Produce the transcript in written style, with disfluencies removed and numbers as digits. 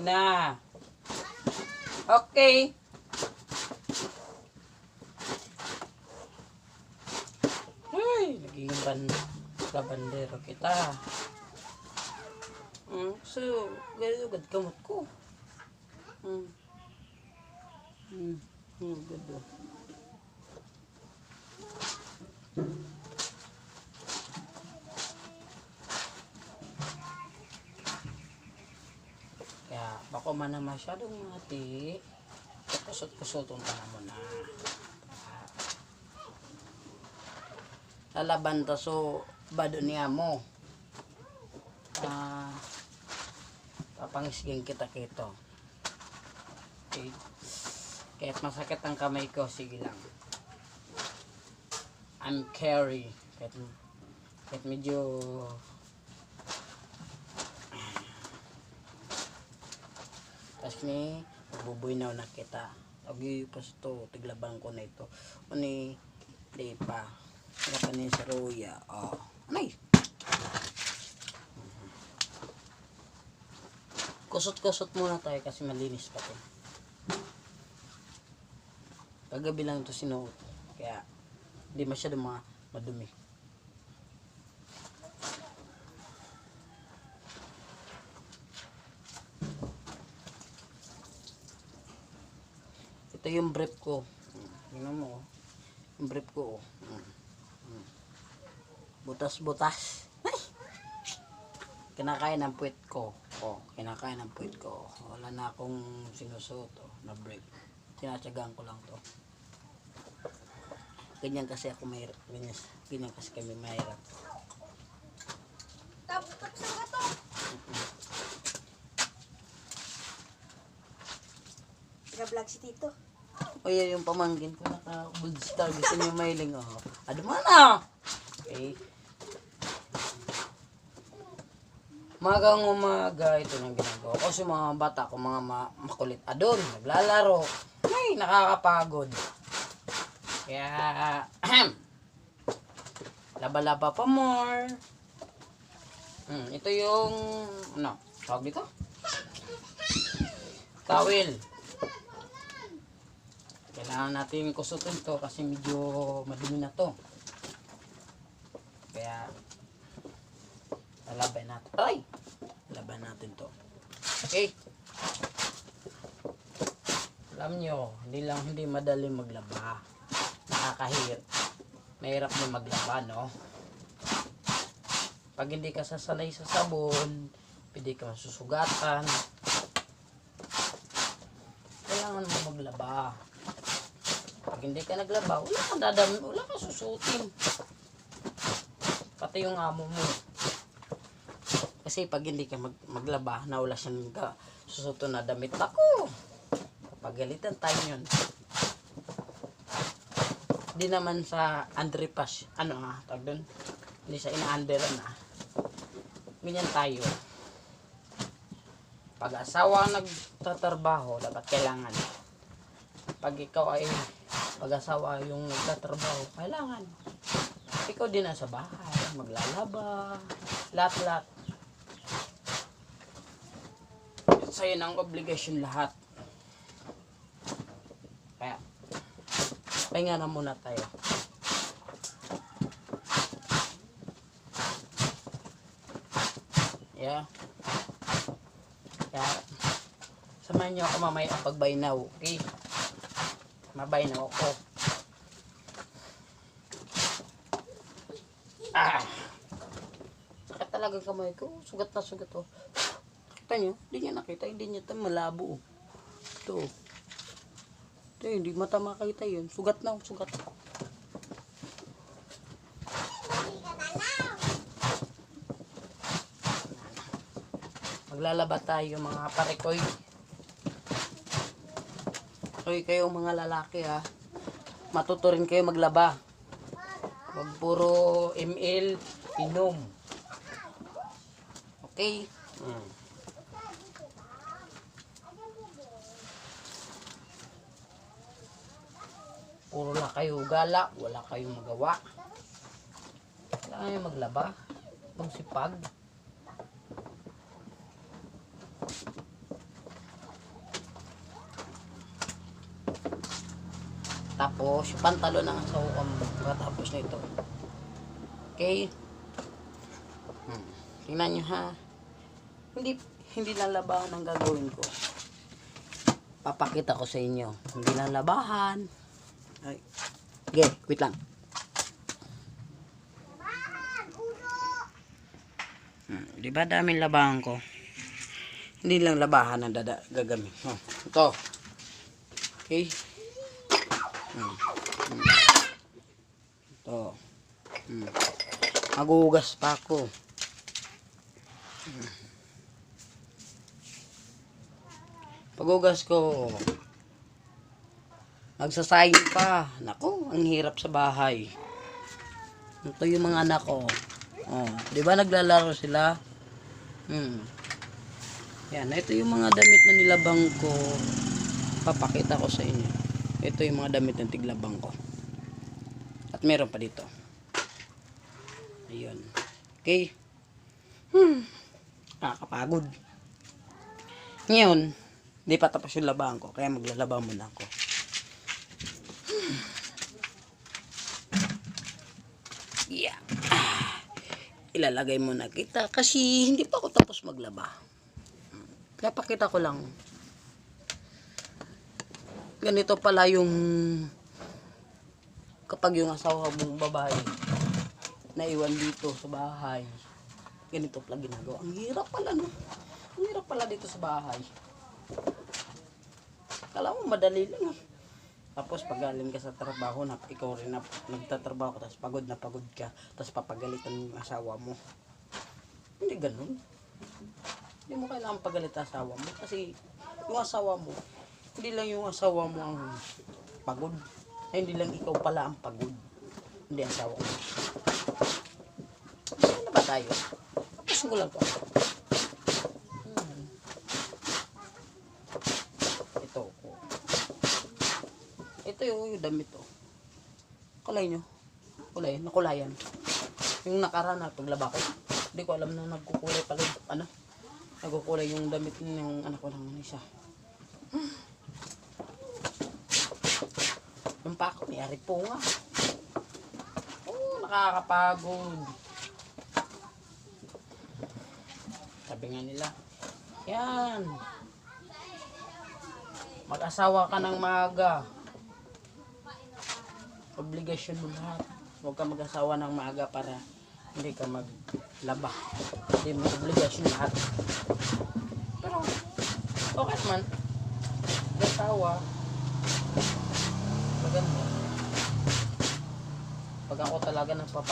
na. Okay. Ay, naging labandero kita. So, gagad kamot ko. Gado. Kaya, bako man na masyadong mati, kusot-kusotong ka na mo na. Lalaban ta so, bado niya mo. Papangisgin kita kito. Okay. Kahit masakit ang kamay ko, sige lang. I'm carry. Kahit medyo tas ni magbubuynaw na kita. Agi pas to tiglabang ko na ito. Uni di pa. Wala ni sa roya. Anay. Kusot-kusot muna tayo kasi malinis pa to. Kagabi lang ito sinuot. Kaya di masyado madumi. Ito yung brief ko. Tingnan mo. Yung brief ko. Butas-butas. Kinakain ng puwet ko. Kinakain ng puwet ko. Wala na akong sinusuot na brief. Tinatsagaan ko lang to. Ganyan kasi ako mahirap. Ganyan kasi kami mahirap. Tapos na to. Nag-vlog si Tito. O yan yung pamangkin ko. Naka-gold star. Gusto niyo mailing. Adumana! Okay. Magang umaga ito yung ginagawa ko. Kasi mga bata ko, mga makulit adon, naglalaro. Ay, nakakapagod. Kaya, laba-laba pa more. Ito yung, tawag dito? Towel. Kailangan natin kusutin to kasi medyo madumi na to. Kaya, laban natin. Ay! Laban natin to. Okay. Alam nyo, hindi madali maglaba. Nakakahirap. Mahirap na maglaba, no? Pag hindi ka sasanay sa sabon, pwede ka masusugatan. Kailangan mo maglaba. Pag hindi ka naglaba, wala kang susutin. Pati yung amo mo. Kasi pag hindi ka maglaba, na wala siyang susuto na damit ako. Pagalitan tayo yun. Di naman sa underpass, tawag doon? Hindi sa ina-underan Ganyan tayo. Pag asawa nagtatrabaho, dapat kailangan. Pag ikaw ay pag-asawa yung nagtatrabaho, kailangan. Ikaw din nasa bahay, maglalaba, lahat-lahat. Sa'yo ng obligasyon lahat. Kaya, pahinga na muna tayo. Yeah. Kaya, samahan nyo ako mamaya pagbaynaw, okay? Mabaynaw ako. Sakit talaga kamay ko. Sugat na sugat, Kita nyo? Hindi niya nakita. Hindi niya ito malabo. Ito. Hindi mata makita yun. Sugat na. Sugat. Maglalaba tayo mga parekoy. Hoy kayo mga lalaki matuto rin kayo maglaba. Wag puro ml inom. Okay? Puro lang kayo gala, wala kayong magawa. Kailangan kayo maglaba, magsipag. Tapos, yung pantalon ng asawa ko pagkatapos nito. Okay? Tingnan nyo ha. Hindi lang labahan ang gagawin ko. Papakita ko sa inyo. Hindi lang labahan. Ay. Okay, wait lang. Di ba daming labahan ko? Hindi lang labahan ang gagamit. Oh, ito. Okay. Ito. Magugas pa ako. Pagugas ko. Nagsasayang pa. Nako, ang hirap sa bahay. Ito yung mga anak ko. Oh, 'di ba naglalaro sila? Yan, ito yung mga damit na nilabang ko. Papakita ko sa inyo. Ito yung mga damit ng tiglabang ko. At meron pa dito. Ayun. Okay. Nakakapagod. Ngayon, hindi pa tapos yung labang ko, kaya maglalaba muna ako. Yeah. Ilalagay muna kita kasi hindi pa ako tapos maglaba. Kaya pakita ko lang. Ganito pala yung kapag yung asawa mong babae naiwan dito sa bahay. Ganito pala ginagawa. Ang hirap pala, no? Ang hirap pala dito sa bahay. Kala mo madali lang. Tapos pag galing ka sa trabaho, ikaw rin na nagtatrabaho ka, tapos pagod na pagod ka, tapos papagalitan yung asawa mo. Hindi ganun. Hindi mo kailangan pagalit ang asawa mo. Kasi yung asawa mo, hindi lang yung asawa mo ang pagod. Ay, hindi lang ikaw pala ang pagod. Hindi asawa mo. Saan na ba tayo? Tapos ko lang to. Ito yung damit to. Kulay nyo. Kulay, nakulayan. Yung nakaraan na paglaba ko. Hindi ko alam na nagkukulay pala. Ano? Nagkukulay yung damit ng anak ko ng isa. Yung pa ako, may arit po nga. Nakakapagod. Sabi nga nila, yan. Mag-asawa ka ng maaga. Obligasyon mo lahat. Huwag ka mag-asawa ng maaga para hindi ka maglaba. Hindi mo obligasyon lahat. Pero, okay naman. Mag-asawa. Maganda. Pag ako talaga nagpapa